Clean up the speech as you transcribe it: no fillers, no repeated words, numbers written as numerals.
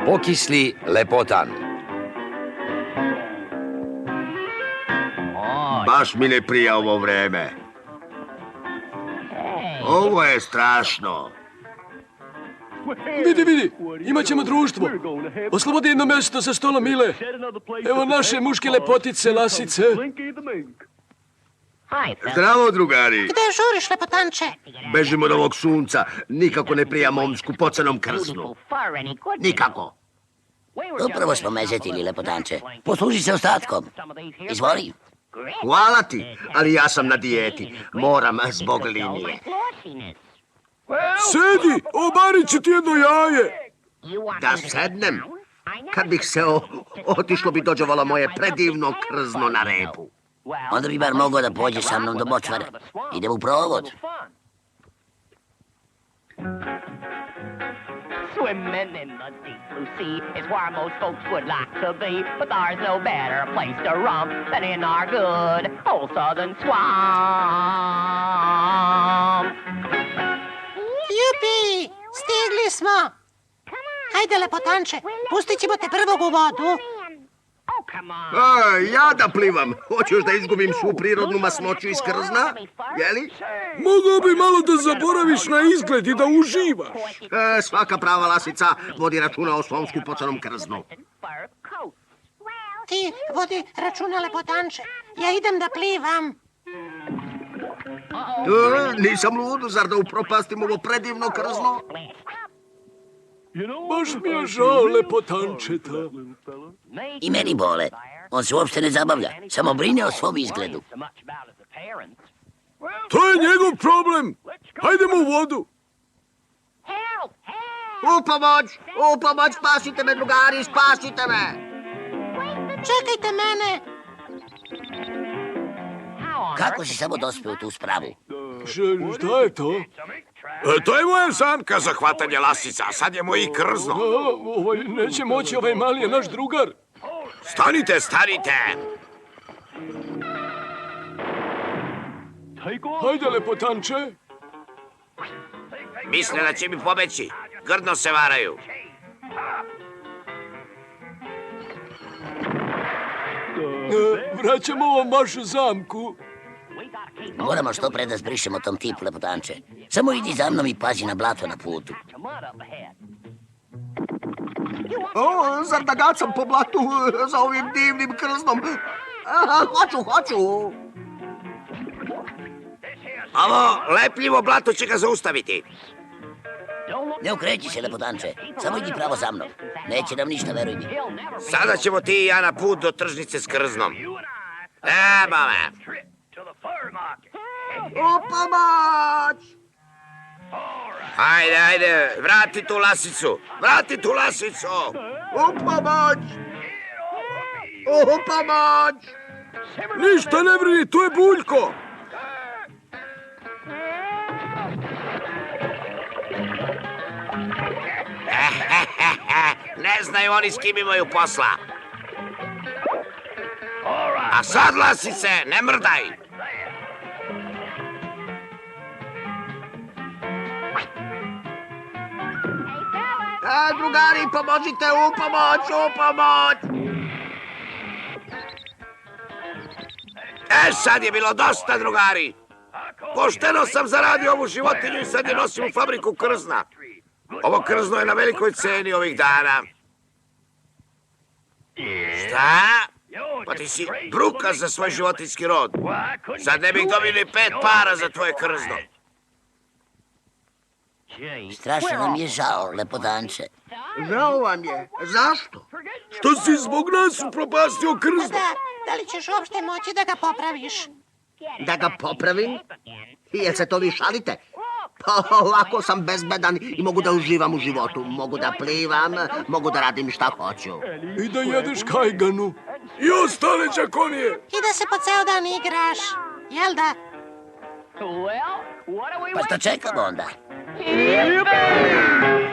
Pokisli lepotan. Baš mi ne prija ovo vreme. Ovo je strašno. Vidi, imat ćemo društvo. Oslobodi jedno mjesto sa stolom, Mile. Evo naše muške lepotice, lasice. Zdravo, drugari. Gde žuriš, lepotanče? Bežimo od ovog sunca. Nikako ne prija mom skupocenom krznu. Nikako. Upravo smo mezetili, lepotanče. Posluži se ostatkom. Izvoli. Hvala ti, ali ja sam na dijeti. Moram zbog linije. Sedi, obarit ću ti jedno jaje. Da sednem? Kad bih se otišlo bi dođevalo moje predivno krzno na repu. Onda bi bar mogao da pođe sa mnom do močvare. Idem u provod. Swimming in the deep blue sea is where most folks would like to be, but there's no better place to romp than in our good old southern swamp. Jupi, stigli smo. Hajde, lepotanče, pustit ćemo te prvog u vodu. Ja da plivam. Hoćeš da izgubim svu prirodnu masnoću iz krzna? Jeli? Mogao bi malo da zaboraviš na izgled i da uživaš. Svaka prava lasica vodi računa o svom skupocenom krznu. Ti vodi računa, lepotanče. Ja idem da plivam. Nisam lud, zar da upropastim ovo predivno krzno? Baš mi je žao lepotančeta. I meni bole. On se uopšte ne zabavlja. Samo brine o svom izgledu. To je njegov problem. Hajdemo u vodu. U pomoć, spasite me, drugari, spasite me! Čekajte mene. Kako si samo dospeo u tu spravu? Šta je to? To je moja zamka za hvatanje lasica, a sad je moj krzno. Neće moći, ovaj mali je naš drugar. Stanite! Hajde, lepotanče. Misle da će mi pobeći. Grdno se varaju. Vraćamo vam vašu zamku. Moramo što pre da zbrišemo tom tipu, lepotanče. Samo idi za mnom i pazi na blato na putu. Zar da gacam po blatu za ovim divnim krznom? Hoću. Ovo lepljivo blato će ga zaustaviti. Ne okreći se, lepotanče. Samo idi pravo za mnom. Neće nam ništa, veruj mi. Sada ćemo ti i ja na put do tržnice s krznom. Evo me. U pomoć! Ajde, vrati tu lasicu. U pomoć! Ništa ne brini, tu je Buljko. Ne znaju oni s kim imaju posla. A sad, lasice, ne mrdaj. Drugari, pomozite, u pomoć! Sad je bilo dosta, drugari. Pošteno sam zaradio ovu životinju i sad je nosim u fabriku krzna. Ovo krzno je na velikoj ceni ovih dana. Šta? Pa ti si bruka za svoj životinjski rod. Sad ne bih dobio ni 5 para za tvoje krzno. Strašno nam je žao, lepotanče. Žao vam je. Zašto? Što si zbog nas upropastio krzno? Da li ćeš uopšte moći da ga popraviš? Da ga popravim? Jel se to vi šalite? Pa ovako sam bezbedan i mogu da uživam u životu. Mogu da plivam, mogu da radim šta hoću. I da jedeš kajganu. I ostale đakonije. I da se po ceo dan igraš. Jel da? Pa što čekamo onda? Yippee!